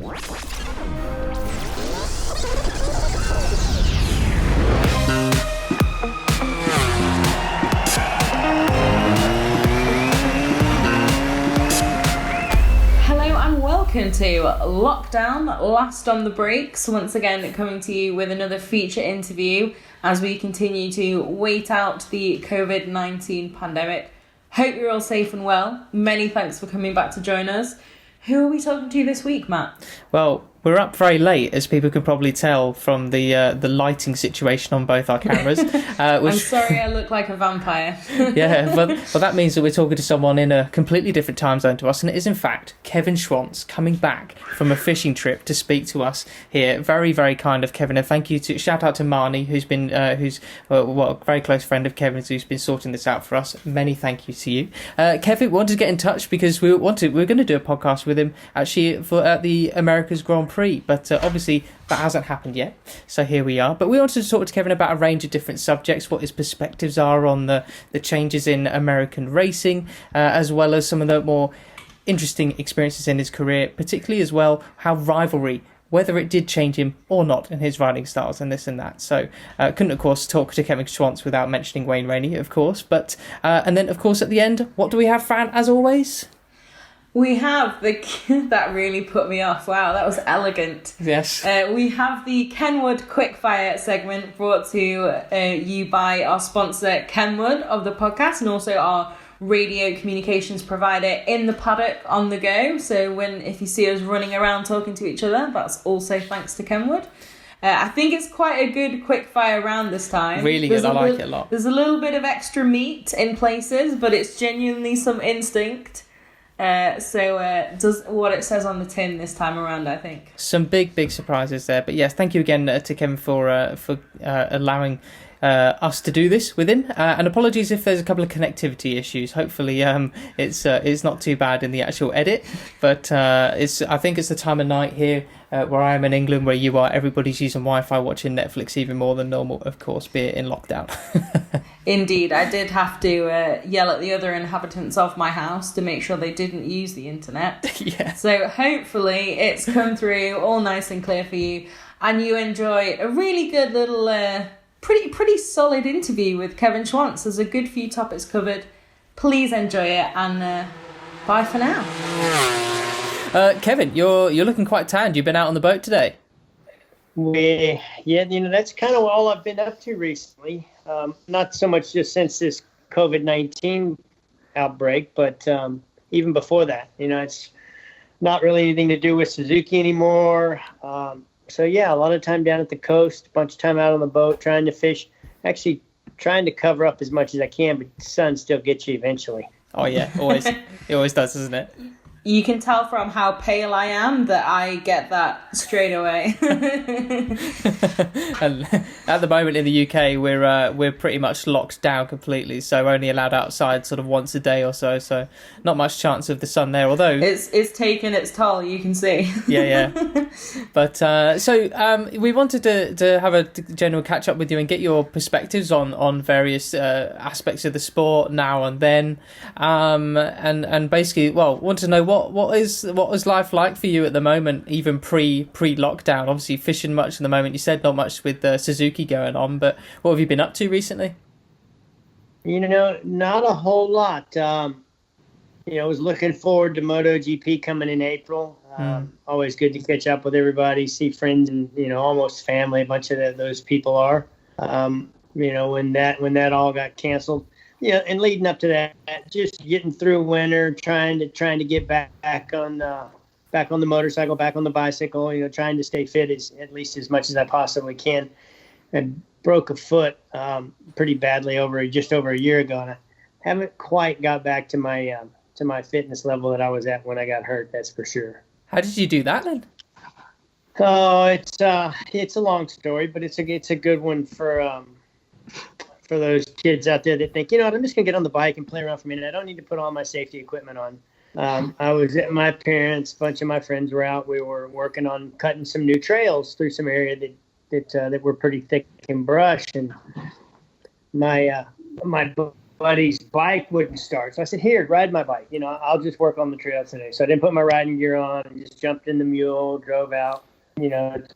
Welcome to Lockdown, Last on the Breaks, once again coming to you with another feature interview as we continue to wait out the COVID-19 pandemic. Hope you're all safe and well. Many thanks for coming back to join us. Who are we talking to this week, Matt? Well, we're up very late, as people can probably tell from the lighting situation on both our cameras. I'm sorry I look like a vampire. Yeah, well, that means that we're talking to someone in a completely different time zone to us, and it is in fact Kevin Schwantz coming back from a fishing trip to speak to us here. Very, very kind of Kevin, and thank you to shout out to Marnie, who's been a very close friend of Kevin's, who's been sorting this out for us. Many thank you to you, Kevin. Wanted to get in touch because we're going to do a podcast with him actually at the America's Grand Prix, but obviously that hasn't happened yet, so here we are. But we wanted to talk to Kevin about a range of different subjects, what his perspectives are on the changes in American racing, as well as some of the more interesting experiences in his career, particularly as well how rivalry, whether it did change him or not in his riding styles and this and that. So couldn't of course talk to Kevin Schwantz without mentioning Wayne Rainey, of course, but and then of course at the end, what do we have, Fran, as always? We have that really put me off. Wow, that was elegant. Yes. We have the Kenwood Quickfire segment brought to you by our sponsor Kenwood of the podcast, and also our radio communications provider In the Paddock on the go. So if you see us running around talking to each other, that's also thanks to Kenwood. I think it's quite a good quickfire round this time. Really good, I like it a lot. There's a little bit of extra meat in places, but it's genuinely some instinct. Does what it says on the tin this time around, I think. Some big surprises there, but yes, thank you again to Kevin for allowing us to do this with him, and apologies if there's a couple of connectivity issues. Hopefully it's not too bad in the actual edit, but I think it's the time of night here where I am in England, where you are. Everybody's using Wi-Fi, watching Netflix even more than normal, of course, be it in lockdown. Indeed, I did have to yell at the other inhabitants of my house to make sure they didn't use the internet. Yeah. So hopefully it's come through all nice and clear for you, and you enjoy a really good little, pretty solid interview with Kevin Schwantz. There's a good few topics covered. Please enjoy it, and bye for now. Kevin, you're looking quite tanned. You've been out on the boat today. That's kind of all I've been up to recently. Not so much just since this COVID-19 outbreak, but even before that. It's not really anything to do with Suzuki anymore. So yeah, a lot of time down at the coast, a bunch of time out on the boat, trying to fish, actually trying to cover up as much as I can, but the sun still gets you eventually. Oh yeah, always. It always does, doesn't it? You can tell from how pale I am that I get that straight away. And at the moment in the UK, we're pretty much locked down completely, so only allowed outside sort of once a day or so. So not much chance of the sun there. Although it's taken its toll, you can see. Yeah. But we wanted to have a general catch up with you and get your perspectives on various aspects of the sport now and then, and basically, want to know what is life like for you at the moment, even pre lockdown? Obviously fishing much at the moment. You said not much with Suzuki going on, but what have you been up to recently? Not a whole lot. I was looking forward to MotoGP coming in April. Always good to catch up with everybody, see friends and almost family. A bunch of those people are. When that all got canceled. Yeah, and leading up to that, just getting through winter, trying to get back on the motorcycle, back on the bicycle. Trying to stay fit at least as much as I possibly can. I broke a foot pretty badly just over a year ago, and I haven't quite got back to my fitness level that I was at when I got hurt. That's for sure. How did you do that then? Oh, it's a long story, but it's a good one for those kids out there that think, I'm just going to get on the bike and play around for a minute. I don't need to put all my safety equipment on. I was at my parents', a bunch of my friends were out. We were working on cutting some new trails through some area that were pretty thick and brush. And my buddy's bike wouldn't start. So I said, here, ride my bike. I'll just work on the trail today. So I didn't put my riding gear on and just jumped in the mule, drove out,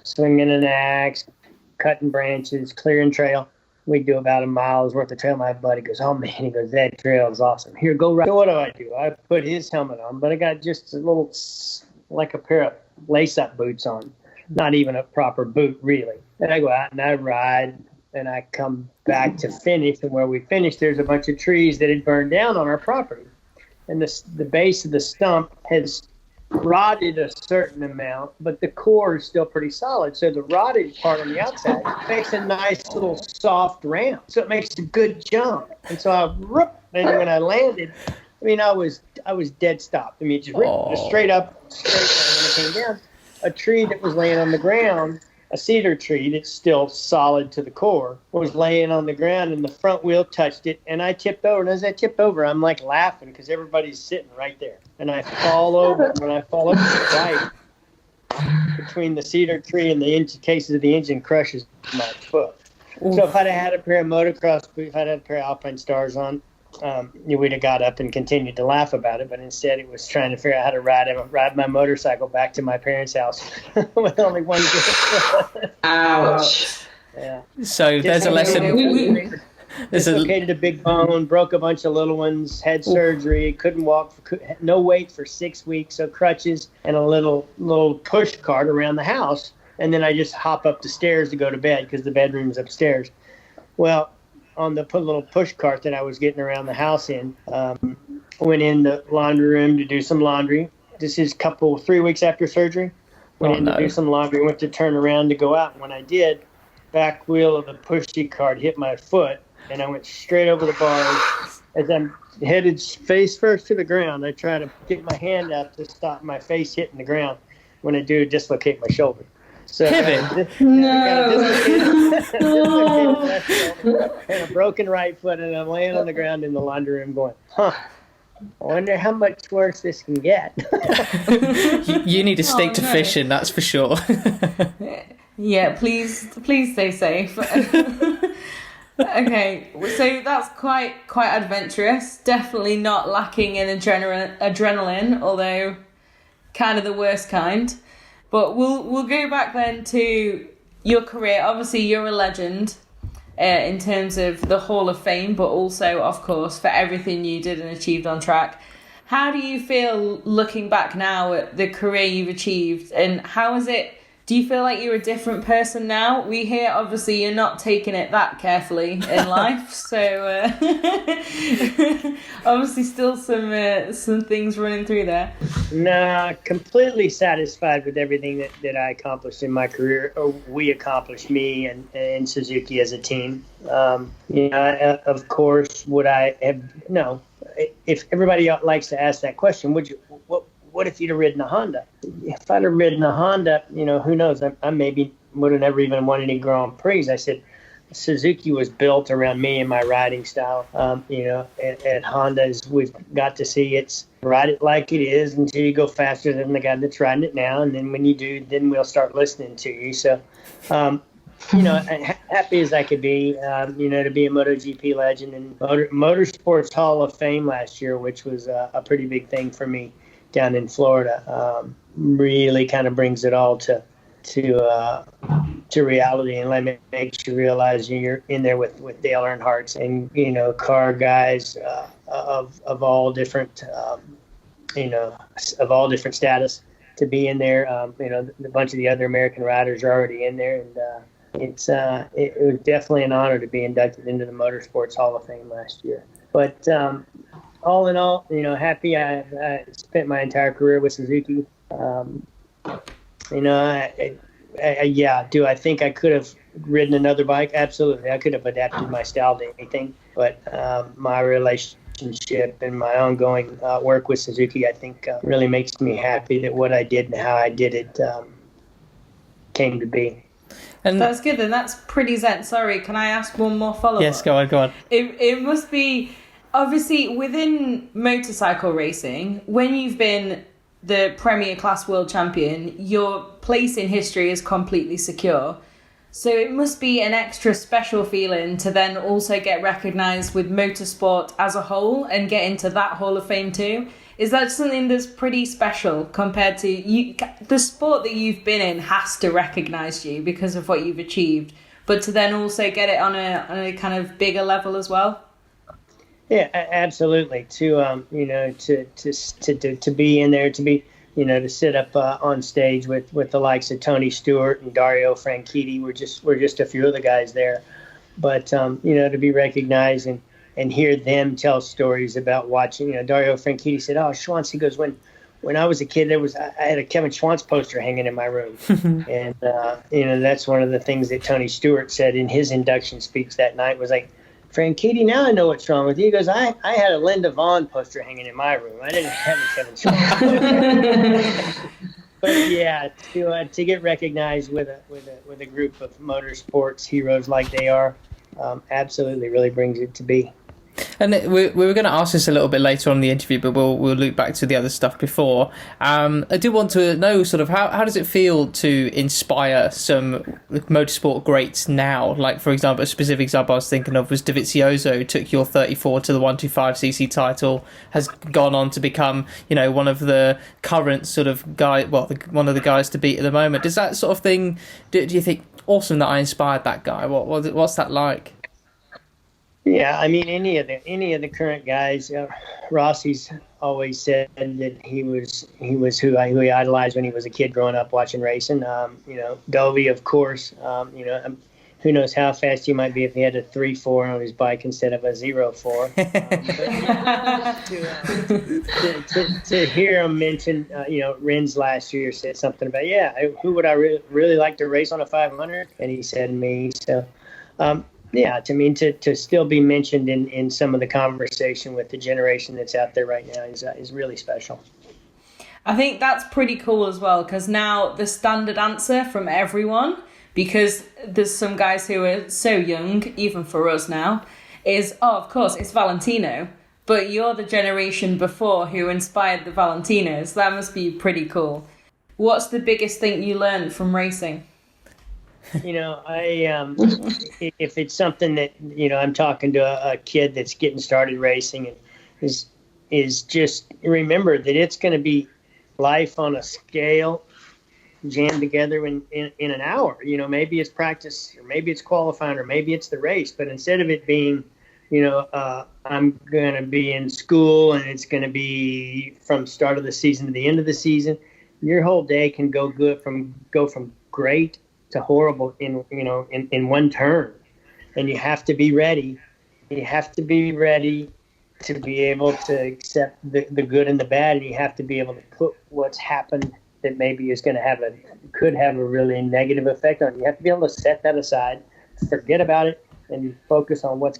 swinging an axe, cutting branches, clearing trail. We do about a mile's worth of trail. My buddy goes, oh, man, he goes, that trail is awesome. Here, go ride. So what do? I put his helmet on, but I got just a little, like a pair of lace-up boots on. Not even a proper boot, really. And I go out and I ride. And I come back to finish, and where we finished, there's a bunch of trees that had burned down on our property. And the base of the stump has rotted a certain amount, but the core is still pretty solid. So the rotted part on the outside makes a nice little soft ramp. So it makes a good jump. And so and when I landed, I was dead stopped. Just straight up, straight down. When I came down, a tree that was laying on the ground, a cedar tree that's still solid to the core, was laying on the ground, and the front wheel touched it, and I tipped over. And as I tipped over, I'm like laughing because everybody's sitting right there. And I fall over. When I fall over, the bike between the cedar tree and the cases of the engine crushes my foot. Oof. So if I'd have had a pair of motocross boots, if I'd had a pair of Alpine Stars on, we'd have got up and continued to laugh about it, but instead it was trying to figure out how to ride my motorcycle back to my parents' house with only one good. Ouch. Yeah. So there's a lesson. Dislocated a big bone, broke a bunch of little ones, had surgery, couldn't walk, no weight for 6 weeks, so crutches and a little push cart around the house, and then I just hop up the stairs to go to bed because the bedroom's upstairs. Well, on the little push cart that I was getting around the house in, went in the laundry room to do some laundry. This is 3 weeks after surgery. Went to do some laundry, went to turn around to go out. And when I did, back wheel of the pushy cart hit my foot, and I went straight over the bars. As I'm headed face first to the ground, I try to get my hand out to stop my face hitting the ground. When I do, dislocate my shoulder. So Kevin, and a broken right foot, and I'm laying on the ground in the laundry room going, I wonder how much worse this can get. you need to stick to fishing, that's for sure. Yeah, please stay safe. Okay, so that's quite adventurous. Definitely not lacking in adrenaline, although kind of the worst kind. But we'll go back then to your career. Obviously, you're a legend in terms of the Hall of Fame, but also, of course, for everything you did and achieved on track. How do you feel looking back now at the career you've achieved, and how is it? Do you feel like you're a different person now? We hear, obviously, you're not taking it that carefully in life, so obviously still some things running through there. Nah, completely satisfied with everything that I accomplished in my career, or we accomplished, me and Suzuki as a team. Of course, would I have, no, if everybody likes to ask that question, what if you'd have ridden a Honda? If I'd have ridden a Honda, who knows? I maybe would have never even won any Grand Prix. I said, Suzuki was built around me and my riding style. At Honda's, we've got to see it's ride it like it is until you go faster than the guy that's riding it now. And then when you do, then we'll start listening to you. So, happy as I could be, to be a MotoGP legend and Motorsports Hall of Fame last year, which was a pretty big thing for me down in Florida. Really kind of brings it all to reality, and makes you realize you're in there with Dale Earnhardt and car guys of all different status to be in there. A bunch of the other American riders are already in there, and it was definitely an honor to be inducted into the Motorsports Hall of Fame last year. But all in all, happy. I spent my entire career with Suzuki. Do I think I could have ridden another bike? Absolutely. I could have adapted my style to anything. But my relationship and my ongoing work with Suzuki, I think, really makes me happy that what I did and how I did it came to be. And that's good, and that's pretty zen. Sorry, can I ask one more follow-up? Yes, go on. It must be, obviously, within motorcycle racing, when you've been the Premier Class World Champion, your place in history is completely secure. So it must be an extra special feeling to then also get recognised with motorsport as a whole and get into that Hall of Fame too. Is that something that's pretty special compared to you? The sport that you've been in has to recognise you because of what you've achieved, but to then also get it on a kind of bigger level as well. Yeah, absolutely. To be in there, to be, to sit up on stage with the likes of Tony Stewart and Dario Franchitti. We're just a few of the guys there, but to be recognized and hear them tell stories about watching. Dario Franchitti said, "Oh, Schwantz," he goes, when I was a kid, I had a Kevin Schwantz poster hanging in my room, and that's one of the things that Tony Stewart said in his induction speech that night was like, "Franchitti, now I know what's wrong with you." He goes, I had a Linda Vaughn poster hanging in my room. I didn't have a Kevin Schwantz. But yeah, to get recognized with a group of motorsports heroes like they are, absolutely really brings it to be. And we were going to ask this a little bit later on in the interview, but we'll loop back to the other stuff before. I do want to know sort of how does it feel to inspire some motorsport greats now? Like, for example, a specific example I was thinking of was Dovizioso, who took your 34 to the 125cc title, has gone on to become, one of the current sort of one of the guys to beat at the moment. Does that sort of thing, do you think, awesome that I inspired that guy? What's that like? Yeah, I mean, any of the current guys, Rossi's always said that he was who he idolized when he was a kid growing up watching racing. Dovey, of course. Who knows how fast he might be if he had a 3.4 on his bike instead of a 0.4. To hear him mention, Rins last year said something about, who would I really like to race on a 500? And he said me. So. To still be mentioned in some of the conversation with the generation that's out there right now is really special. I think that's pretty cool as well, because now the standard answer from everyone, because there's some guys who are so young, even for us now, is, of course, it's Valentino. But you're the generation before who inspired the Valentinos. That must be pretty cool. What's the biggest thing you learned from racing? If it's something that, I'm talking to a kid that's getting started racing, and is just remember that it's going to be life on a scale jammed together in an hour. Maybe it's practice, or maybe it's qualifying, or maybe it's the race. But instead of it being, I'm going to be in school and it's going to be from start of the season to the end of the season, your whole day can go from great to horrible in one turn. And you have to be ready. You have to be ready to be able to accept the good and the bad, and you have to be able to put what's happened that maybe is going to could have a really negative effect on you. You have to be able to set that aside, forget about it, and focus on what's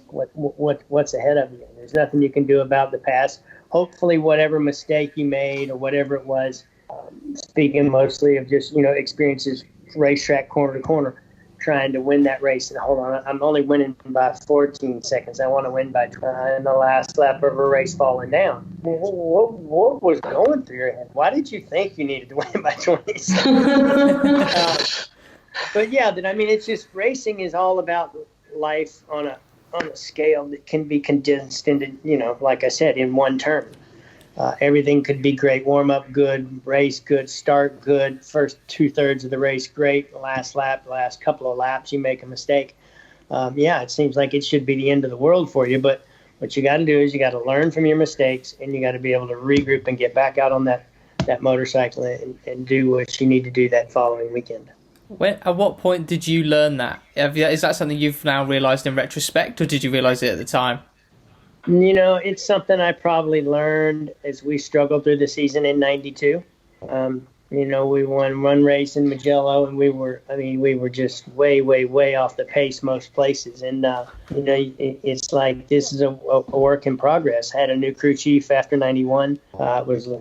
ahead of you. There's nothing you can do about the past. Hopefully, whatever mistake you made or whatever it was, speaking mostly of just experiences, racetrack corner to corner, trying to win that race. And hold on, I'm only winning by 14 seconds. I want to win by 20 in the last lap of a race falling down. What was going through your head? Why did you think you needed to win by 20 seconds? But yeah, it's just racing is all about life on a scale that can be condensed into, like I said, in one turn. Everything could be great. Warm up good, race good, start good. First 2/3 of the race great. Last couple of laps you make a mistake. It seems like it should be the end of the world for you. But what you got to do is you got to learn from your mistakes, and you got to be able to regroup and get back out on that motorcycle and do what you need to do that following weekend. At what point did you learn that? Is that something you've now realised in retrospect, or did you realise it at the time? It's something I probably learned as we struggled through the season in '92. We won one race in Mugello, and we were just way, way, way off the pace most places. And, it's like this is a work in progress. I had a new crew chief after '91.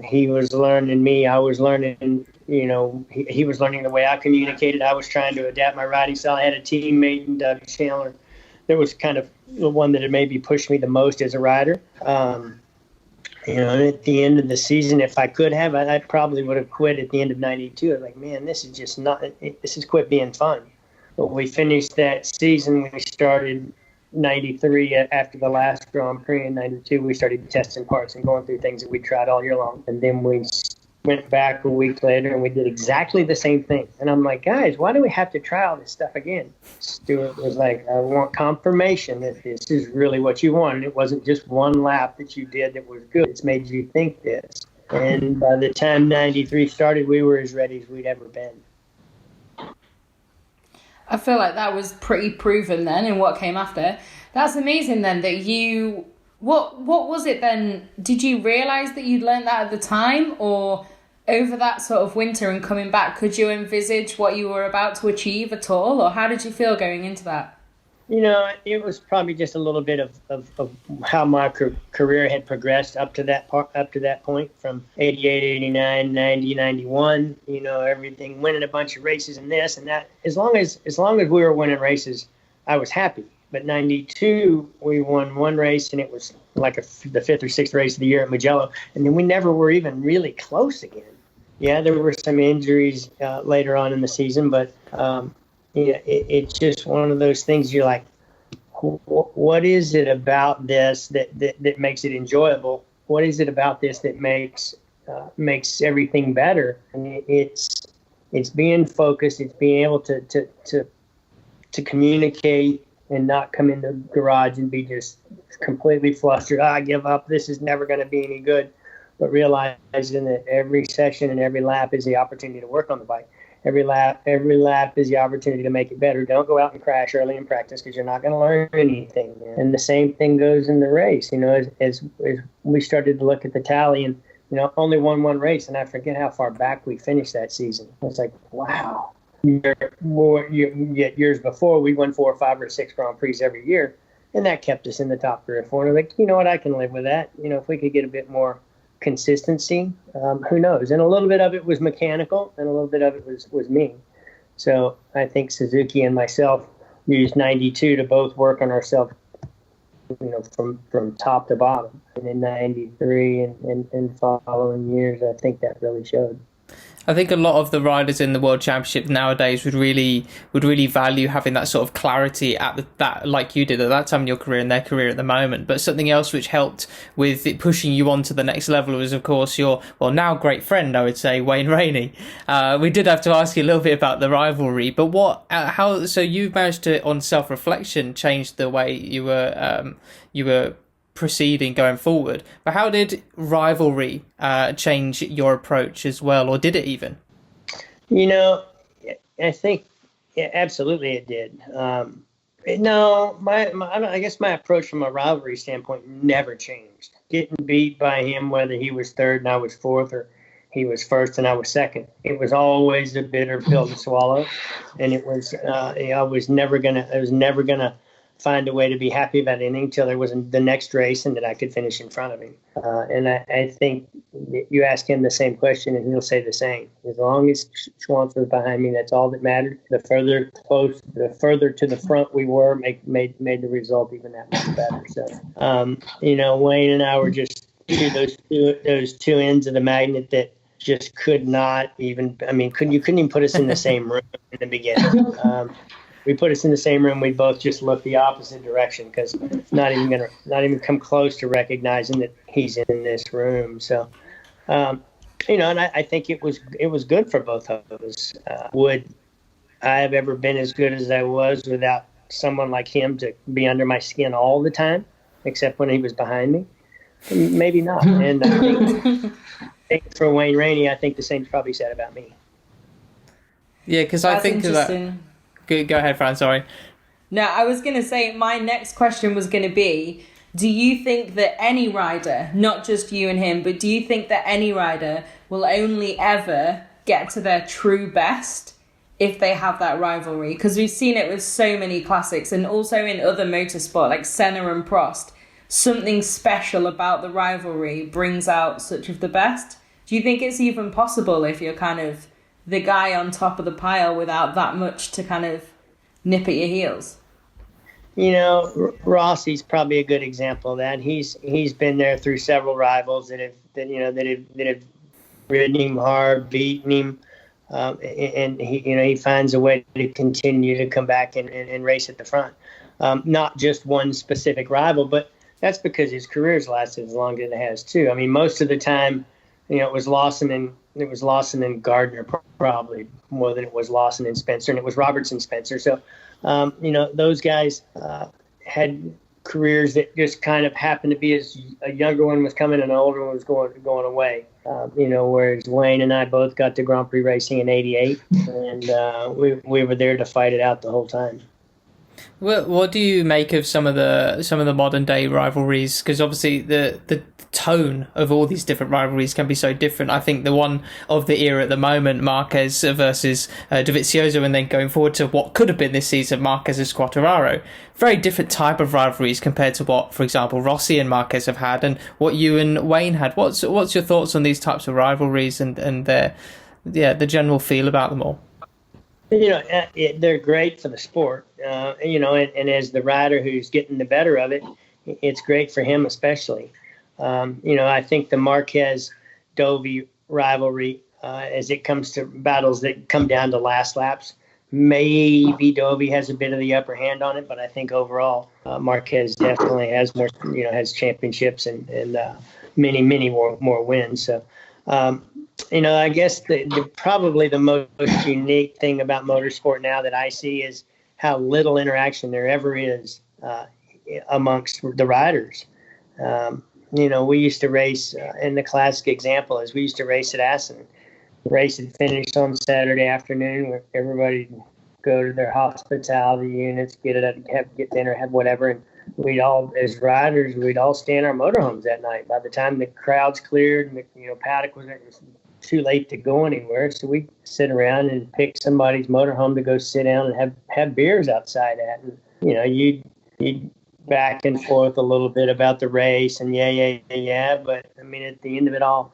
He was learning me. I was learning, he was learning the way I communicated. I was trying to adapt my riding style. I had a teammate in Doug Chandler that was kind of the one that had maybe pushed me the most as a rider. At the end of the season, if I could have, I probably would have quit at the end of '92. I was like, man, this is just not. This is quit being fun. But we finished that season. We started 93 after the last Grand Prix. In 92, we started testing parts and going through things that we tried all year long. And then we went back a week later and we did exactly the same thing. And I'm like, guys, why do we have to try all this stuff again? Stuart was like, I want confirmation that this is really what you want. And it wasn't just one lap that you did that was good. It's made you think this. And by the time 93 started, we were as ready as we'd ever been. I feel like that was pretty proven then in what came after. That's amazing then that you... What was it then? Did you realise that you'd learned that at the time, or over that sort of winter and coming back, could you envisage what you were about to achieve at all, or how did you feel going into that? You know, it was probably just a little bit of how my career had progressed up to that point from 88, 89, 90, 91. You know, everything, winning a bunch of races and this and that. As long as we were winning races, I was happy. But 92, we won one race, and it was like the fifth or sixth race of the year at Mugello. And then we never were even really close again. Yeah, there were some injuries later on in the season, but it's just one of those things you're like, what is it about this that makes it enjoyable? What is it about this that makes everything better? And it's being focused. It's being able to communicate and not come in the garage and be just completely flustered. I give up. This is never going to be any good. But realizing that every session and every lap is the opportunity to work on the bike. Every lap is the opportunity to make it better. Don't go out and crash early in practice because you're not going to learn anything. And the same thing goes in the race. You know, as we started to look at the tally and, you know, only won one race, and I forget how far back we finished that season. I was like, wow. Years before, we won 4 or 5 or 6 Grand Prix every year, and that kept us in the top 3 or 4. And I'm like, you know what, I can live with that. You know, if we could get a bit more consistency, who knows? And a little bit of it was mechanical, and a little bit of it was me. So I think Suzuki and myself used 92 to both work on ourselves, you know, from top to bottom. And in 93 and following years, I think that really showed. I think a lot of the riders in the World Championship nowadays would really value having that sort of clarity at that, like you did at that time in your career and their career at the moment. But something else which helped with it pushing you on to the next level was, of course, your now great friend, I would say, Wayne Rainey. We did have to ask you a little bit about the rivalry, but so you managed to, on self-reflection, change the way you were proceeding going forward. But how did rivalry change your approach as well, or did it even? You know, I think absolutely it did. No, I guess my approach from a rivalry standpoint never changed. Getting beat by him, whether he was third and I was fourth, or he was first and I was second, it was always a bitter pill to swallow, and it was I was never gonna find a way to be happy about anything until there was the next race and that I could finish in front of him. And I think you ask him the same question and he'll say the same. As long as Schwantz was behind me, that's all that mattered. The further to the front we were, made the result even that much better. So, you know, Wayne and I were just those two ends of the magnet that just could not even, you couldn't even put us in the same room in the beginning. We put us in the same room, we'd both just look the opposite direction because not even come close to recognizing that he's in this room. So, you know, and I think it was good for both of us. Would I have ever been as good as I was without someone like him to be under my skin all the time, except when he was behind me? Maybe not. And I think for Wayne Rainey, I think the same's probably said about me. Yeah, because I think that. Go ahead, Fran, sorry. No, I was going to say my next question was going to be, do you think that any rider, not just you and him, but do you think that any rider will only ever get to their true best if they have that rivalry? Because we've seen it with so many classics and also in other motorsport like Senna and Prost. Something special about the rivalry brings out such of the best. Do you think it's even possible if you're kind of the guy on top of the pile without that much to kind of nip at your heels? You know, Rossi's probably a good example of that. He's been there through several rivals that have ridden him hard, beaten him. and he finds a way to continue to come back and race at the front. Not just one specific rival, but that's because his career's lasted as long as it has too. I mean, most of the time, it was Lawson and Gardner probably more than it was Lawson and Spencer, and it was Roberts and Spencer. So, those guys had careers that just kind of happened to be as a younger one was coming and an older one was going away. Whereas Wayne and I both got to Grand Prix racing in '88, and we were there to fight it out the whole time. What do you make of some of the modern day rivalries? Because obviously the tone of all these different rivalries can be so different. I think the one of the era at the moment, Marquez versus Dovizioso, and then going forward to what could have been this season, Marquez versus Quartararo, very different type of rivalries compared to what, for example, Rossi and Marquez have had, and what you and Wayne had. What's your thoughts on these types of rivalries and the general feel about them all? They're great for the sport, and as the rider who's getting the better of it, it's great for him especially. I think the Marquez-Dovey rivalry, as it comes to battles that come down to last laps, maybe Dovey has a bit of the upper hand on it, but I think overall Marquez definitely has more, has championships and many, many more wins. So, I guess probably the most unique thing about motorsport now that I see is how little interaction there ever is amongst the riders. We used to race, and the classic example is we used to race at Assen. The race had finished on Saturday afternoon where everybody would go to their hospitality units, get dinner, have whatever, and we'd all, as riders, we'd all stay in our motorhomes that night. By the time the crowds cleared and paddock was too late to go anywhere, so we'd sit around and pick somebody's motorhome to go sit down and have beers outside at. And you'd back and forth a little bit about the race and but I mean at the end of it all,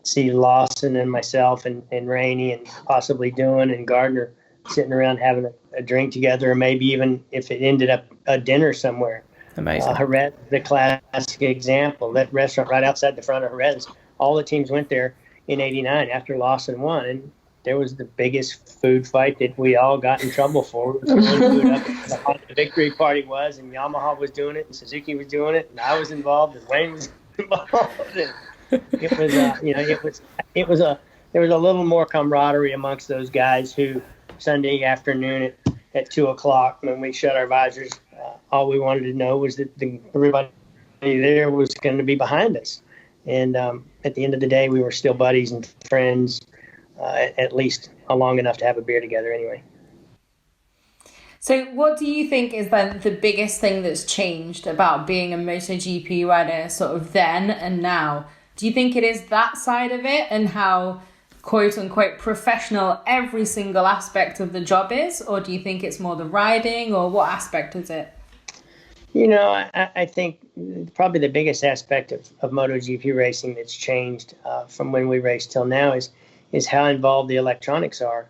see Lawson and myself and Rainey and possibly Doohan and Gardner sitting around having a drink together, or maybe even if it ended up a dinner somewhere. Amazing. Jerez, the classic example, that restaurant right outside the front of Jerez, all the teams went there in '89 after Lawson won, and there was the biggest food fight that we all got in trouble for. It was really food up how hot the victory party was, and Yamaha was doing it, and Suzuki was doing it, and I was involved, and Wayne was involved. And there was a little more camaraderie amongst those guys who Sunday afternoon at 2:00 when we shut our visors, all we wanted to know was that everybody there was going to be behind us. And at the end of the day, we were still buddies and friends, at least long enough to have a beer together anyway. So what do you think is then the biggest thing that's changed about being a MotoGP rider sort of then and now? Do you think it is that side of it and how quote unquote professional every single aspect of the job is? Or do you think it's more the riding, or what aspect is it? I think probably the biggest aspect of MotoGP racing that's changed from when we raced till now is how involved the electronics are,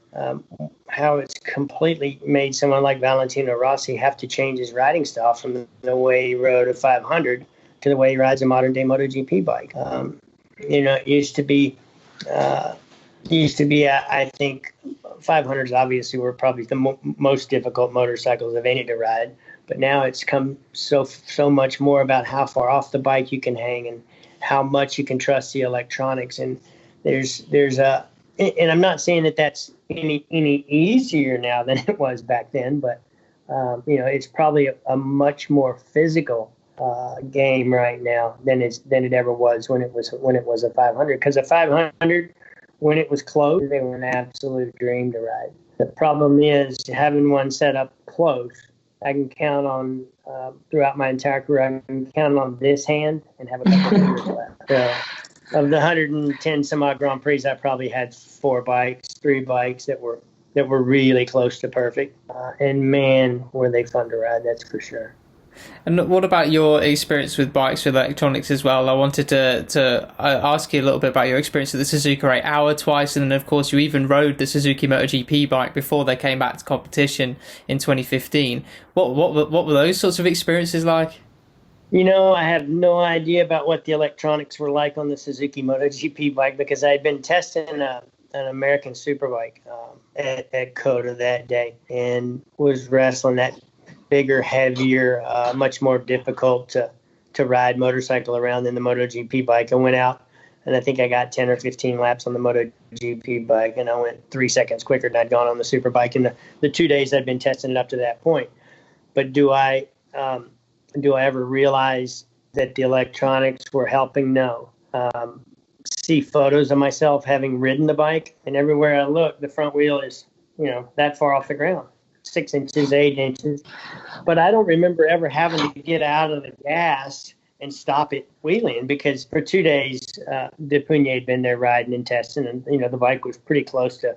how it's completely made someone like Valentino Rossi have to change his riding style from the way he rode a 500 to the way he rides a modern-day MotoGP bike. It used to be, I think, 500s obviously were probably the most difficult motorcycles of any to ride. But now it's come so much more about how far off the bike you can hang and how much you can trust the electronics. And and I'm not saying that that's any easier now than it was back then, but it's probably a much more physical game right now than it ever was when it was a 500. Because a 500, when it was close, they were an absolute dream to ride. The problem is having one set up close. I can count on, throughout my entire career, I can count on this hand and have a couple of fingers left. So, of the 110 some odd Grand Prix, I probably had 3 bikes that were really close to perfect. And man, were they fun to ride, that's for sure. And what about your experience with bikes with electronics as well? I wanted to ask you a little bit about your experience with the Suzuka 8 Hour twice, and then of course you even rode the Suzuki MotoGP bike before they came back to competition in 2015. What were those sorts of experiences like? I have no idea about what the electronics were like on the Suzuki MotoGP bike because I had been testing an American Superbike at COTA that day, and was wrestling that bigger, heavier, much more difficult to ride motorcycle around than the MotoGP bike. I went out, and I think I got 10 or 15 laps on the MotoGP bike, and I went 3 seconds quicker than I'd gone on the Superbike in the 2 days I'd been testing it up to that point. But do I ever realize that the electronics were helping? No. See photos of myself having ridden the bike, and everywhere I look, the front wheel is, that far off the ground, 6 inches, 8 inches. But I don't remember ever having to get out of the gas and stop it wheeling, because for 2 days, Depugny had been there riding and testing, and, the bike was pretty close to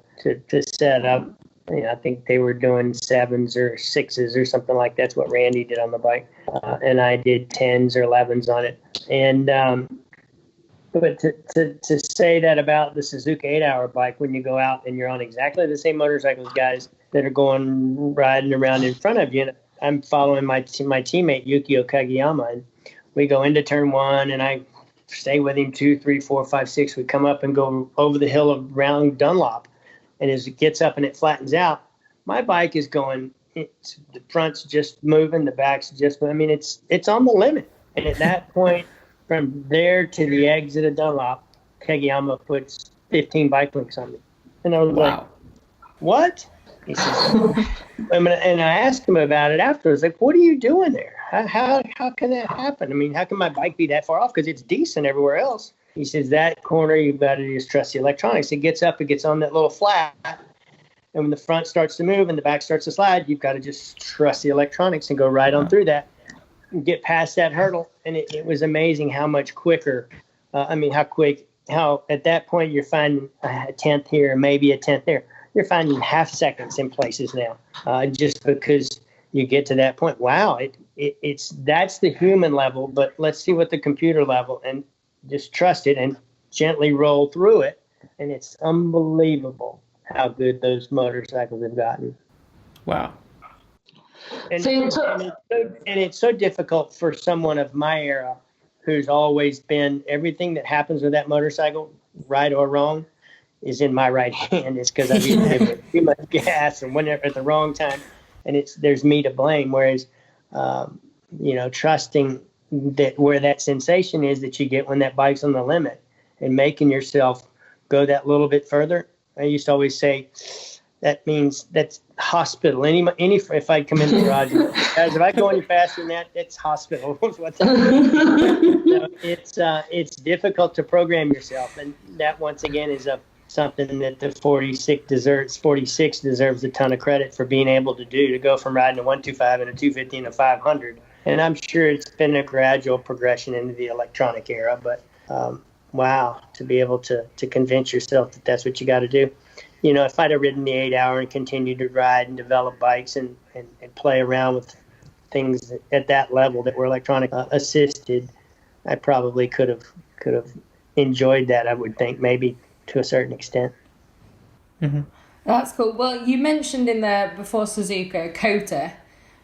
set up. I think they were doing 7s or 6s or something like that's what Randy did on the bike. And I did 10s or 11s on it. And, but to say that about the Suzuka 8-hour bike, when you go out and you're on exactly the same motorcycle as guys that are riding around in front of you, and I'm following my teammate Yukio Kageyama, and we go into turn 1, and I stay with him 2, 3, 4, 5, 6. We come up and go over the hill around Dunlop, and as it gets up and it flattens out, my bike is going. The front's just moving, the back's just. I mean, it's on the limit, and at that point, from there to the exit of Dunlop, Kageyama puts 15 bike links on me. And I was like, what? He says, and I asked him about it afterwards. Like, what are you doing there? How can that happen? I mean, how can my bike be that far off? Because it's decent everywhere else. He says, that corner, you've got to just trust the electronics. It gets up, it gets on that little flat. And when the front starts to move and the back starts to slide, you've got to just trust the electronics and go right on through that. Get past that hurdle, and it was amazing how much quicker. How at that point you're finding a tenth here, maybe a tenth there. You're finding half seconds in places now, just because you get to that point. Wow, it's that's the human level, but let's see what the computer level, and just trust it and gently roll through it, and it's unbelievable how good those motorcycles have gotten. Wow. And it's so difficult for someone of my era who's always been, everything that happens with that motorcycle, right or wrong, is in my right hand. It's because I've either given too much gas and went at the wrong time, and there's me to blame. Whereas, trusting that where that sensation is that you get when that bike's on the limit, and making yourself go that little bit further. I used to always say, that means that's hospital. If I come in the garage, guys, if I go any faster than that, it's hospital. It's difficult to program yourself, and that once again is something that the 46 deserves a ton of credit for being able to do, to go from riding a 125 and a 250 and a 500. And I'm sure it's been a gradual progression into the electronic era, but wow, to be able to convince yourself that that's what you got to do. If I'd have ridden the 8-hour and continued to ride and develop bikes and play around with things at that level that were electronic assisted, I probably could have enjoyed that, I would think, maybe to a certain extent. Mm-hmm. That's cool. Well, you mentioned in there before Suzuka, COTA,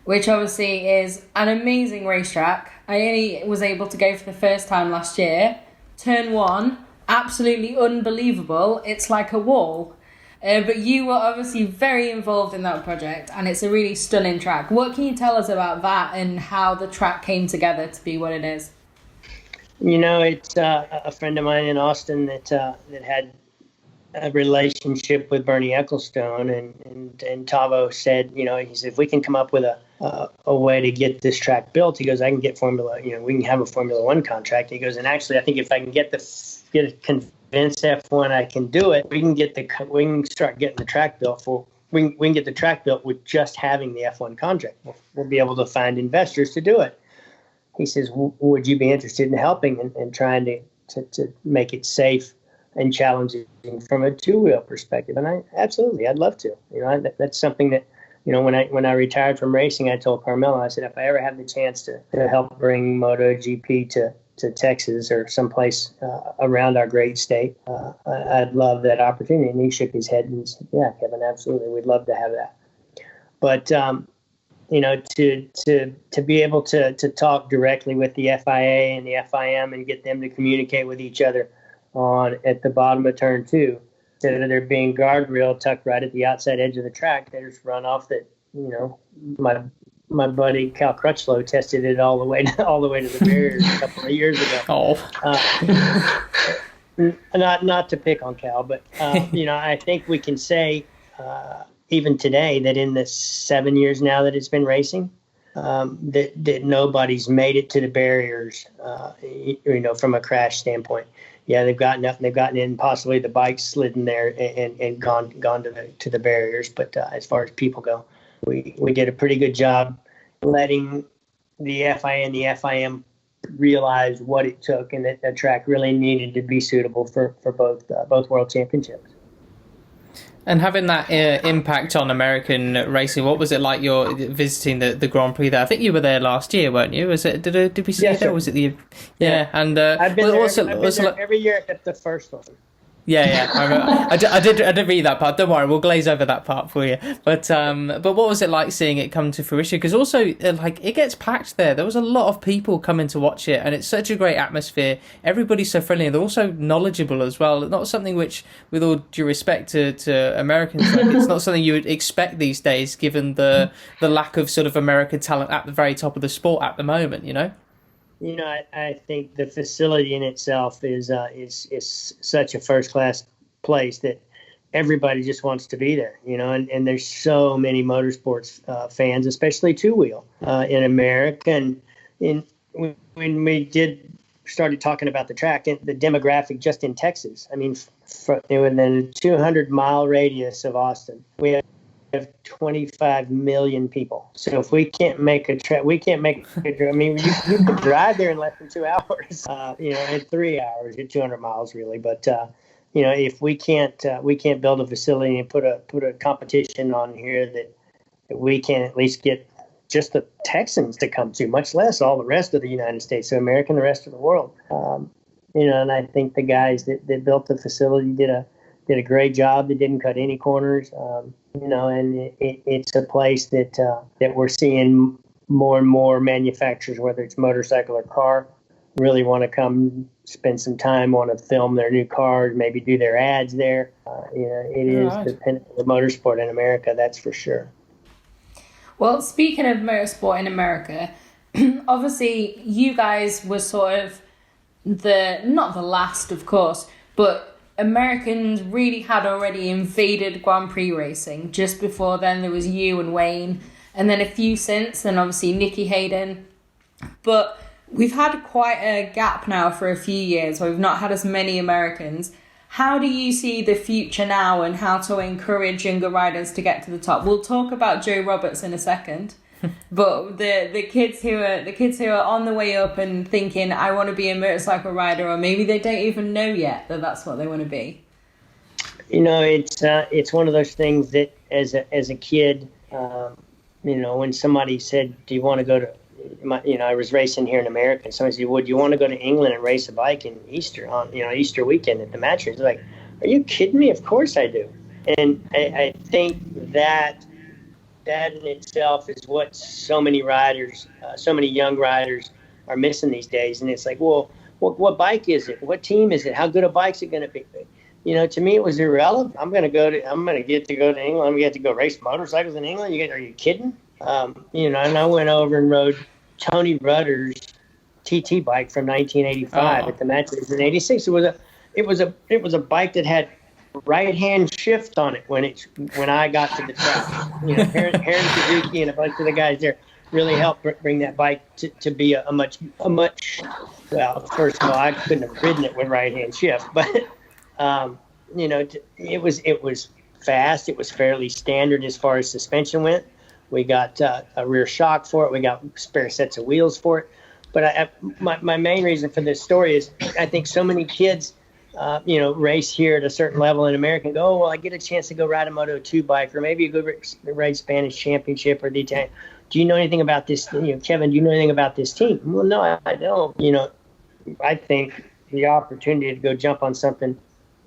which obviously is an amazing racetrack. I only was able to go for the first time last year. Turn 1, absolutely unbelievable. It's like a wall. But you were obviously very involved in that project, and it's a really stunning track. What can you tell us about that and how the track came together to be what it is? It's a friend of mine in Austin that had a relationship with Bernie Ecclestone, and Tavo said, he said, if we can come up with a way to get this track built, he goes, I can get we can have a Formula One contract. He goes, and actually, I think if I can get convince F1 I can do it, we can start getting the track built we can get the track built with just having the F1 contract. We'll be able to find investors to do it. He says, would you be interested in helping and trying to make it safe and challenging from a two-wheel perspective? And I'd love to. That's something that, when I retired from racing, I told Carmelo, I said, if I ever have the chance to help bring MotoGP to Texas or someplace around our great state, I'd love that opportunity. And he shook his head and said, yeah, Kevin, absolutely. We'd love to have that. But, to be able to talk directly with the FIA and the FIM and get them to communicate with each other at the bottom of turn 2, instead of there being guardrail tucked right at the outside edge of the track, there's runoff that, you know, my buddy Cal Crutchlow tested it all the way to the barriers a couple of years ago. Not to pick on Cal, but you know, I think we can say even today that in the 7 years now that it's been racing, that nobody's made it to the barriers, you know, from a crash standpoint. Yeah, they've gotten up and they've gotten in. Possibly the bikes slid in there and gone to the barriers. But as far as people go, we did a pretty good job letting the FIA and the FIM realize what it took, and that the track really needed to be suitable for both world championships. And having that impact on American racing, what was it like? You're visiting the Grand Prix there. I think you were there last year, weren't you? Was it? Did we see it there? Sir. Was it the? Yeah, and I've been there every year except the first one. Yeah. I did read that part. Don't worry, we'll glaze over that part for you. But what was it like seeing it come to fruition? Because also, like, it gets packed there. There was a lot of people coming to watch it, and it's such a great atmosphere. Everybody's so friendly, and they're also knowledgeable as well. Not something which, with all due respect to Americans, like, it's not something you would expect these days, given the lack of sort of American talent at the very top of the sport at the moment. You know. You know, I think the facility in itself is such a first-class place that everybody just wants to be there, you know, and there's so many motorsports fans, especially two-wheel in America. And when we started talking about the track, and the demographic just in Texas, I mean, within a 200-mile radius of Austin, we have 25 million people. So if we can't make a trip, we can't make I mean, you can drive there in less than 2 hours, you know, in 3 hours, at 200 miles really. But, you know, if we can't build a facility and put a competition on here that we can at least get just the Texans to come to, much less all the rest of the United States, so America and the rest of the world. You know, and I think the guys that built the facility did a great job. They didn't cut any corners. You know, and it's a place that we're seeing more and more manufacturers, whether it's motorcycle or car, really want to come spend some time, want to film their new cars, maybe do their ads there. You know, it is the pinnacle of motorsport in America, that's for sure. Well, speaking of motorsport in America, obviously you guys were sort of not the last, of course, but Americans really had already invaded Grand Prix racing. Just before then, there was you and Wayne, and then a few since, and obviously Nicky Hayden. But we've had quite a gap now for a few years where we've not had as many Americans. How do you see the future now, and how to encourage younger riders to get to the top? We'll talk about Joe Roberts in a second. But the kids who are on the way up and thinking, I want to be a motorcycle rider, or maybe they don't even know yet that that's what they want to be. You know, it's one of those things that as a kid, you know, when somebody said, do you want to go to, you know, I was racing here in America, and somebody said, would you want to go to England and race a bike in Easter Easter weekend at the match? It's like, are you kidding me? Of course I do. And I think that in itself is what so many riders, so many young riders are missing these days. And it's like, well, what bike is it? What team is it? How good a bike's it going to be? You know, to me, it was irrelevant. I'm going to get to go to England. I'm going to get to go race motorcycles in England. Are you kidding? You know, and I went over and rode Tony Rudder's TT bike from 1985 at the matches in '86. It was a bike that had right-hand shift on it when I got to the track. You know, Heron Suzuki and a bunch of the guys there really helped bring that bike to be a much well, first of all, I couldn't have ridden it with right-hand shift, but you know, it was fast. It was fairly standard as far as suspension went. We got a rear shock for it. We got spare sets of wheels for it. But my main reason for this story is I think so many kids you know, race here at a certain level in America and go, oh, well, I get a chance to go ride a Moto2 bike, or maybe a good ride Spanish Championship or the Italian. Do you know anything about this? You know, Kevin, do you know anything about this team? Well, no, I don't. You know, I think the opportunity to go jump on something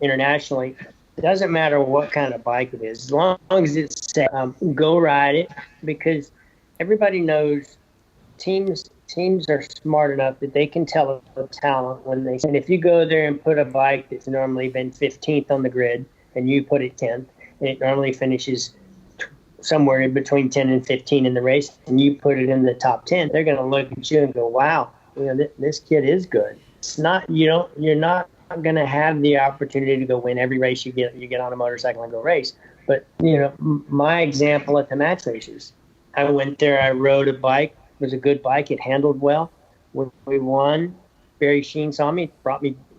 internationally, it doesn't matter what kind of bike it is, as long as it's safe, go ride it, because everybody knows teams are smart enough that they can tell a talent when they. And if you go there and put a bike that's normally been 15th on the grid, and you put it 10th, and it normally finishes somewhere in between 10 and 15 in the race, and you put it in the top 10, they're going to look at you and go, wow, this kid is good. It's not, you're not going to have the opportunity to go win every race you get on a motorcycle and go race. But, my example at the match races, I went there, I rode a bike, it was a good bike, it handled well. We won. Barry Sheen saw me,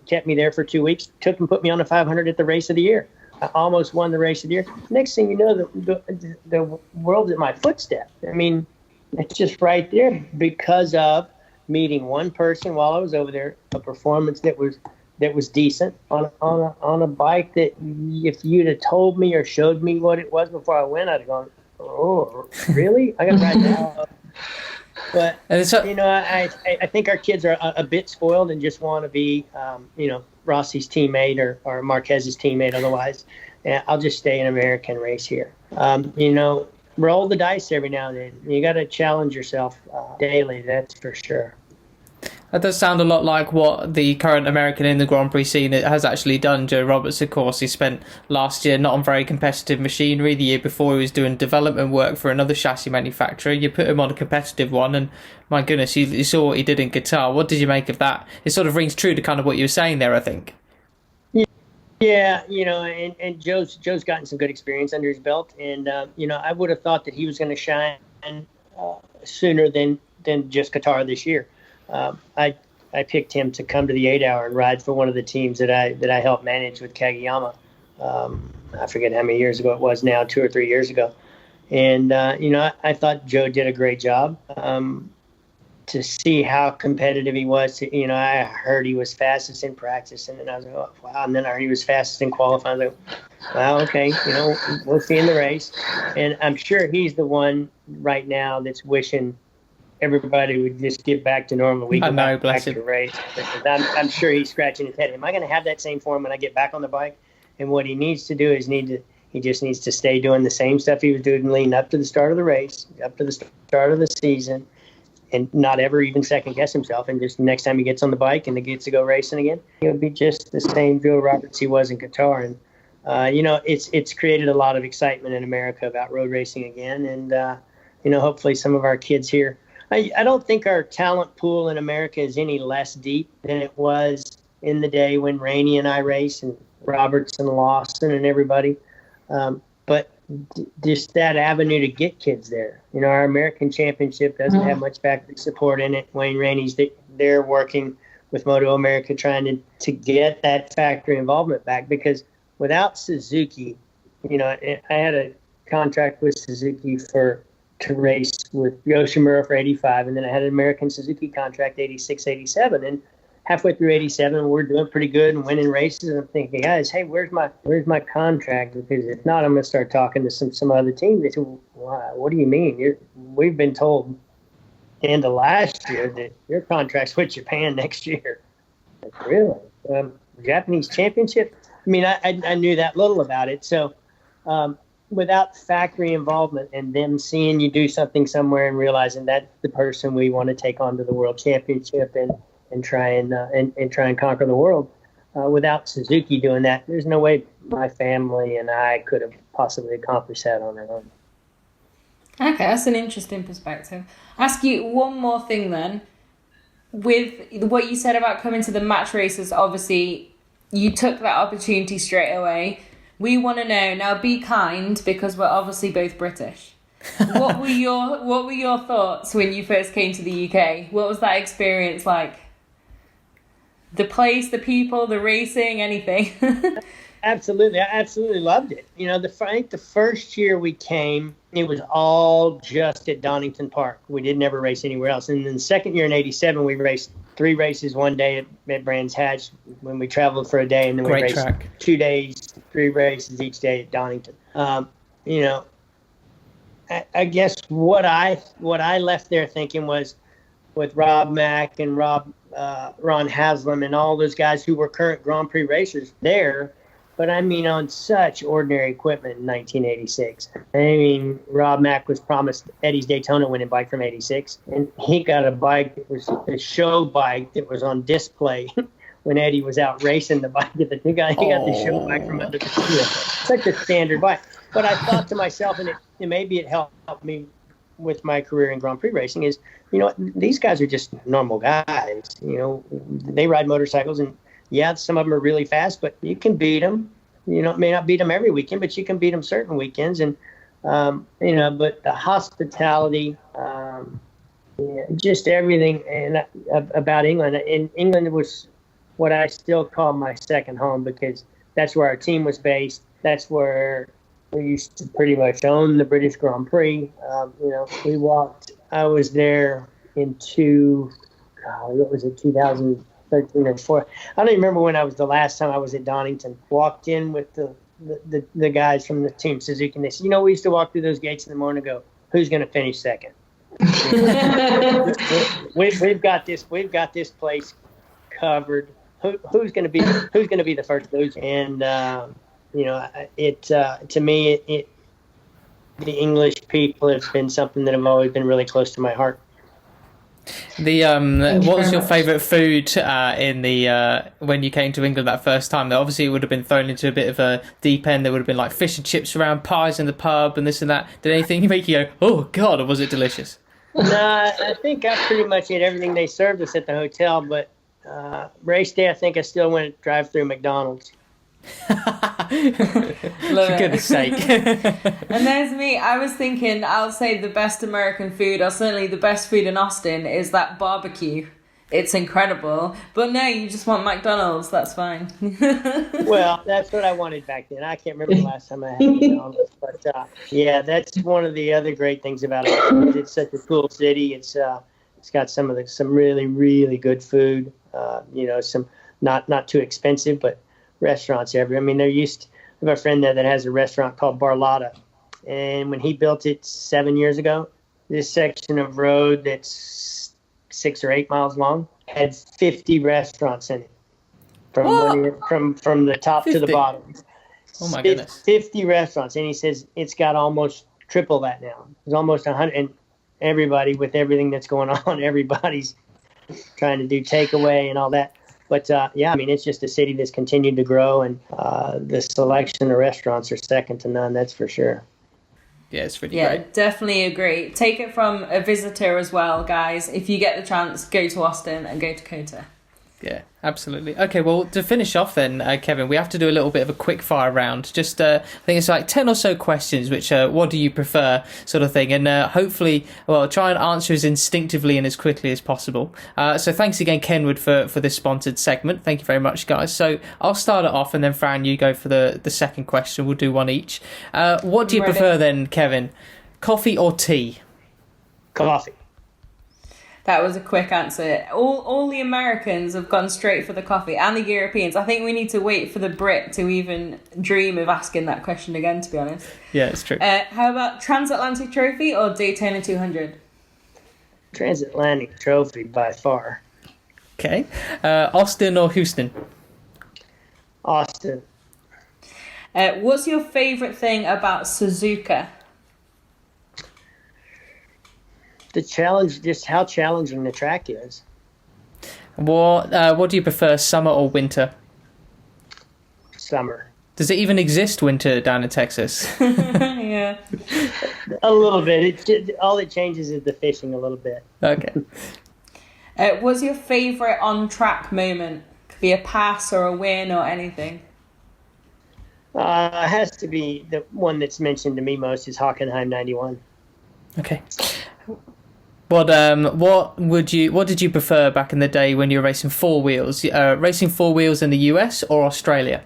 kept me there for 2 weeks, took and put me on the 500 at the race of the year. I almost won the race of the year. Next thing you know, the world's at my footstep. I mean, it's just right there because of meeting one person while I was over there, a performance that was decent on a bike that if you'd have told me or showed me what it was before I went, I'd have gone, oh, really? I got to ride that. But, I think our kids are a bit spoiled and just want to be, Rossi's teammate or Marquez's teammate. Otherwise, I'll just stay in American race here. Roll the dice every now and then. You got to challenge yourself daily, that's for sure. That does sound a lot like what the current American in the Grand Prix scene has actually done. Joe Roberts, of course, he spent last year not on very competitive machinery. The year before, he was doing development work for another chassis manufacturer. You put him on a competitive one, and my goodness, you saw what he did in Qatar. What did you make of that? It sort of rings true to kind of what you were saying there, I think. Yeah, and Joe's gotten some good experience under his belt, and I would have thought that he was going to shine sooner than just Qatar this year. I picked him to come to the 8 Hour and ride for one of the teams that I helped manage with Kageyama. I forget how many years ago it was now, 2 or 3 years ago. And, I thought Joe did a great job. To see how competitive he was, I heard he was fastest in practice, and then I was like, oh, wow. And then I heard he was fastest in qualifying. I was like, wow, okay, we'll see in the race. And I'm sure he's the one right now that's wishing everybody would just get back to normal. We go back to race. I'm sure he's scratching his head. Am I going to have that same form when I get back on the bike? And what he needs to do is he just needs to stay doing the same stuff he was doing leading up to the start of the race, up to the start of the season, and not ever even second guess himself. And just next time he gets on the bike and he gets to go racing again, he'll be just the same Joe Roberts he was in Qatar. And it's created a lot of excitement in America about road racing again. And hopefully some of our kids here. I don't think our talent pool in America is any less deep than it was in the day when Rainey and I raced, and Roberts and Lawson and everybody. But just that avenue to get kids there. Our American Championship doesn't have much factory support in it. Wayne Rainey's there working with Moto America trying to get that factory involvement back, because without Suzuki, I had a contract with Suzuki to race with Yoshimura for 85, and then I had an American Suzuki contract 86, 87, and halfway through 87 we're doing pretty good and winning races, and I'm thinking, guys, hey, where's my contract? Because if not, I'm going to start talking to some other team. They said, well, what do you mean? We've been told end of last year that your contract's with Japan next year. Like, really? Japanese Championship? I mean, I knew that little about it, so without factory involvement and them seeing you do something somewhere and realizing that's the person we want to take on to the World Championship and try and conquer the world. Without Suzuki doing that, there's no way my family and I could have possibly accomplished that on our own. Okay, that's an interesting perspective. Ask you one more thing then. With what you said about coming to the match races, obviously you took that opportunity straight away. We want to know, now be kind, because we're obviously both British. What were your thoughts when you first came to the UK? What was that experience like? The place, the people, the racing, anything? Absolutely. I absolutely loved it. I think the first year we came, it was all just at Donington Park. We didn't ever race anywhere else. And then the second year in 87, we raced 3 races one day at Brands Hatch when we traveled for a day, and then we raced track. 2 days, 3 races each day at Donington. I guess what I left there thinking was, with Rob Mack and Ron Haslam and all those guys who were current Grand Prix racers there, but I mean on such ordinary equipment in 1986. I mean, Rob Mack was promised Eddie's Daytona winning bike from 86, and he got a bike that was a show bike that was on display when Eddie was out racing the bike. He got the show bike from under the such a standard bike. But I thought to myself, and maybe it helped me with my career in Grand Prix racing, is, these guys are just normal guys. They ride motorcycles, and yeah, some of them are really fast, but you can beat them. May not beat them every weekend, but you can beat them certain weekends. And, but the hospitality, just everything about England. And England was what I still call my second home, because that's where our team was based. That's where we used to pretty much own the British Grand Prix. I was there in 2013 or 4. I don't even remember when I was the last time I was at Donington. Walked in with the guys from the team Suzuki, and they said, we used to walk through those gates in the morning and go, who's going to finish second? we've got this place covered. Who's going to be the first loser? And to me, the English people have been something that have always been really close to my heart. What was your favourite food in the when you came to England that first time? Obviously, it would have been thrown into a bit of a deep end. There would have been like fish and chips around, pies in the pub, and this and that. Did anything make you go, "Oh God," or was it delicious? No, I think I pretty much ate everything they served us at the hotel. But race day, I think I still went drive-through McDonald's. For goodness sake. And there's me. I was thinking, I'll say the best American food, or certainly the best food in Austin, is that barbecue. It's incredible. But no, you just want McDonald's. That's fine. Well, that's what I wanted back then. I can't remember the last time I had McDonald's. But yeah, that's one of the other great things about it. It's such a cool city. It's got some really, really good food. Some not too expensive, but restaurants everywhere. I mean, I have a friend there that has a restaurant called Barlotta, and when he built it 7 years ago, this section of road that's 6 or 8 miles long had 50 restaurants in it, from the top 50? to the bottom. Oh my goodness! 50 restaurants, and he says it's got almost triple that now. It's almost 100, and everybody, with everything that's going on, everybody's trying to do takeaway and all that. But, yeah, I mean, it's just a city that's continued to grow, and the selection of restaurants are second to none, that's for sure. Yeah, it's really Yeah, great. definitely agree. Take it from a visitor as well, guys. If you get the chance, go to Austin and go to COTA. Yeah, absolutely. Okay, well, to finish off then, Kevin, we have to do a little bit of a quick fire round. Just, I think it's like 10 or so questions, which, what do you prefer sort of thing? And hopefully, try and answer as instinctively and as quickly as possible. So thanks again, Kenwood, for this sponsored segment. Thank you very much, guys. So I'll start it off, and then Fran, you go for the second question. We'll do one each. What do you prefer then, Kevin? Coffee or tea? Coffee. That was a quick answer. All the Americans have gone straight for the coffee, and the Europeans. I think we need to wait for the Brit to even dream of asking that question again, to be honest. Yeah, it's true. How about Transatlantic Trophy or Daytona 200? Transatlantic Trophy by far. Okay. Austin or Houston? Austin. What's your favourite thing about Suzuka? The challenge, just how challenging the track is. What do you prefer, summer or winter? Summer. Does it even exist winter down in Texas? Yeah. A little bit. All it changes is the fishing a little bit. Okay. What's your favourite on-track moment? Could be a pass or a win or anything. It has to be the one that's mentioned to me most is Hockenheim 91. Okay. What did you prefer back in the day when you were racing four wheels? Racing four wheels in the US or Australia?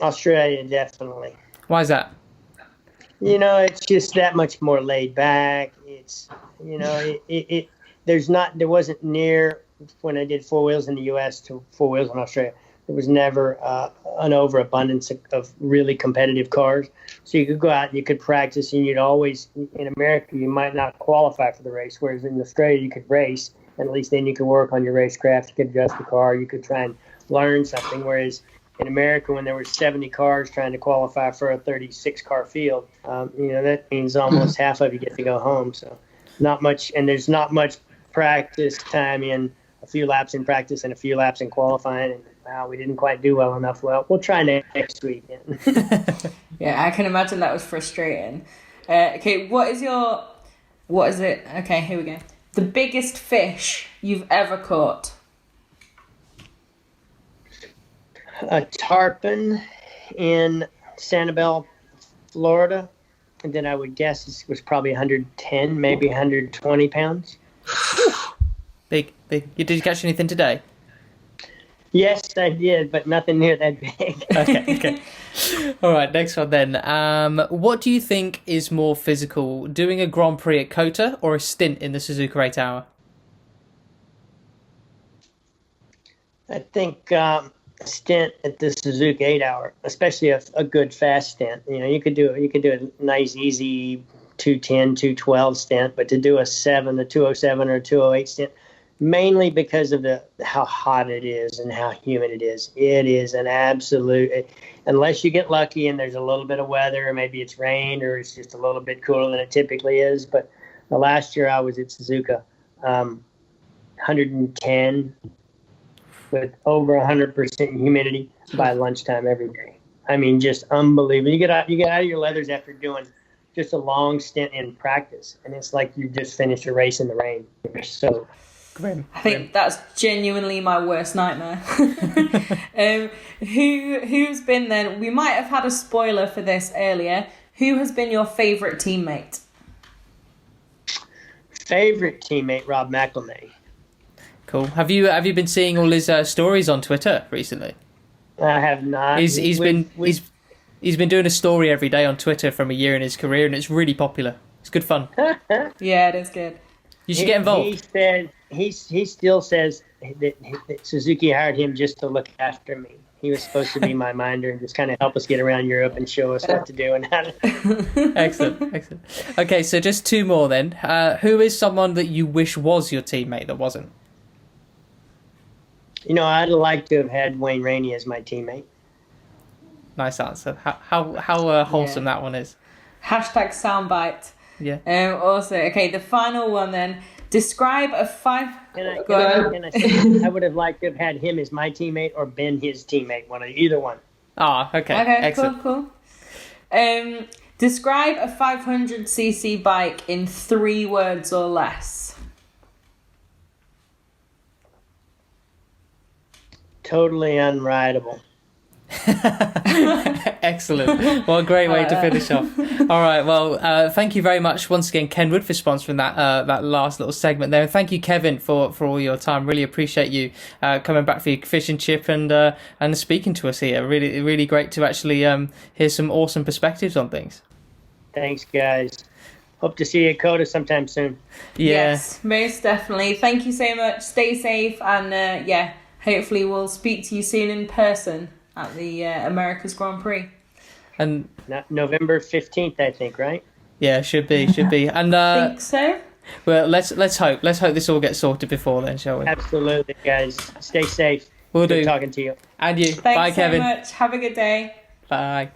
Australia, definitely. Why is that? It's just that much more laid back. It's there wasn't near when I did four wheels in the US to four wheels in Australia. There was never an overabundance of really competitive cars. So you could go out and you could practice, and you'd always, in America, you might not qualify for the race, whereas in Australia you could race, and at least then you could work on your racecraft, you could adjust the car, you could try and learn something, whereas in America, when there were 70 cars trying to qualify for a 36-car field, that means almost half of you get to go home. So not much, and there's not much practice time in a few laps in practice and a few laps in qualifying, and wow, we didn't quite do well enough. Well, we'll try next weekend. Yeah, I can imagine that was frustrating. Okay, what is it? Okay, here we go. The biggest fish you've ever caught? A tarpon in Sanibel, Florida, and then I would guess it was probably 110, maybe 120 pounds. Big. Did you catch anything today? Yes, I did, but nothing near that big. Okay. All right, next one then. What do you think is more physical, doing a Grand Prix at COTA or a stint in the Suzuka 8 Hour? I think a stint at the Suzuka 8 Hour, especially a good fast stint. You could do a nice, easy 210, 212 stint, but to do a 207 or 208 stint, mainly because of how hot it is and how humid it is an absolute, unless you get lucky and there's a little bit of weather, or maybe it's rain, or it's just a little bit cooler than it typically is. But the last year I was at Suzuka, 110 with over 100% humidity by lunchtime every day. I mean, just unbelievable. You get out of your leathers after doing just a long stint in practice, and it's like you just finished a race in the rain. You're so Grim. I think that's genuinely my worst nightmare. Who's been then? We might have had a spoiler for this earlier. Who has been your favourite teammate? Favorite teammate, Rob McElnay. Cool. Have you been seeing all his stories on Twitter recently? I have not. He's been doing a story every day on Twitter from a year in his career, and it's really popular. It's good fun. Yeah, it is good. You should get involved. He said he still says that Suzuki hired him just to look after me. He was supposed to be my minder and just kind of help us get around Europe and show us what to do and how to. Excellent. Okay, so just two more then. Who is someone that you wish was your teammate that wasn't? I'd like to have had Wayne Rainey as my teammate. Nice answer. How wholesome that one is. Hashtag soundbite. Yeah. Also, okay, the final one then. Describe a I would have liked to have had him as my teammate or been his teammate, either one. Okay. Okay, Excellent. cool. Describe a 500cc bike in 3 words or less. Totally unrideable. Excellent. What a great way to finish off. All right, well, thank you very much once again, Kenwood, for sponsoring that last little segment there. And thank you, Kevin, for all your time. Really appreciate you coming back for your fishing chip and speaking to us here. Really, really great to actually hear some awesome perspectives on things. Thanks, guys. Hope to see you at COTA sometime soon. Yeah. Yes, most definitely. Thank you so much. Stay safe and hopefully we'll speak to you soon in person at the America's Grand Prix. And November 15th, I think, right? Yeah, should be. And I think so. Well, let's hope this all gets sorted before then, shall we? Absolutely, guys. Stay safe. We'll Good do. talking to you. And you. Thanks Bye, Kevin. so much. Have a good day. Bye.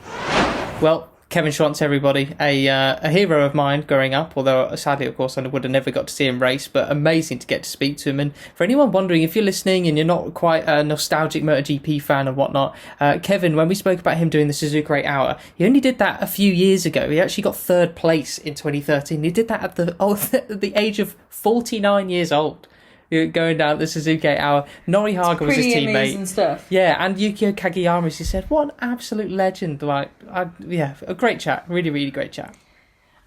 Well, Kevin Schwantz, everybody, a hero of mine growing up, although sadly, of course, I would have never got to see him race, but amazing to get to speak to him. And for anyone wondering, if you're listening and you're not quite a nostalgic MotoGP fan and whatnot, Kevin, when we spoke about him doing the Suzuka 8 Hour, he only did that a few years ago. He actually got 3rd place in 2013. He did that at the age of 49 years old. Going down the Suzuka 8 Hour. Nori Haga was his teammate. Amazing stuff. Yeah, and Yukio Kageyama, as he said, what an absolute legend. A great chat. Really, really great chat.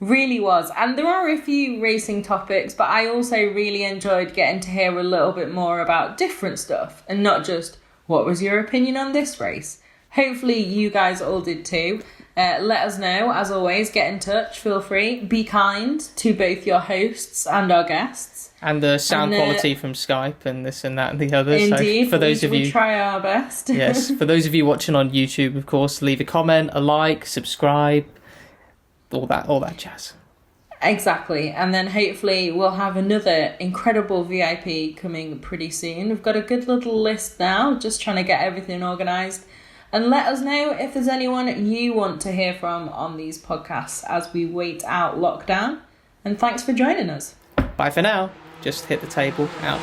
Really was. And there are a few racing topics, but I also really enjoyed getting to hear a little bit more about different stuff and not just, what was your opinion on this race? Hopefully you guys all did too. Let us know. As always, get in touch. Feel free. Be kind to both your hosts and our guests. And the sound quality from Skype and this and that and the other. Indeed. So for those of you, we try our best. Yes. For those of you watching on YouTube, of course, leave a comment, a like, subscribe, all that jazz. Exactly. And then hopefully we'll have another incredible VIP coming pretty soon. We've got a good little list now, just trying to get everything organised. And let us know if there's anyone you want to hear from on these podcasts as we wait out lockdown. And thanks for joining us. Bye for now. Just hit the table. Out.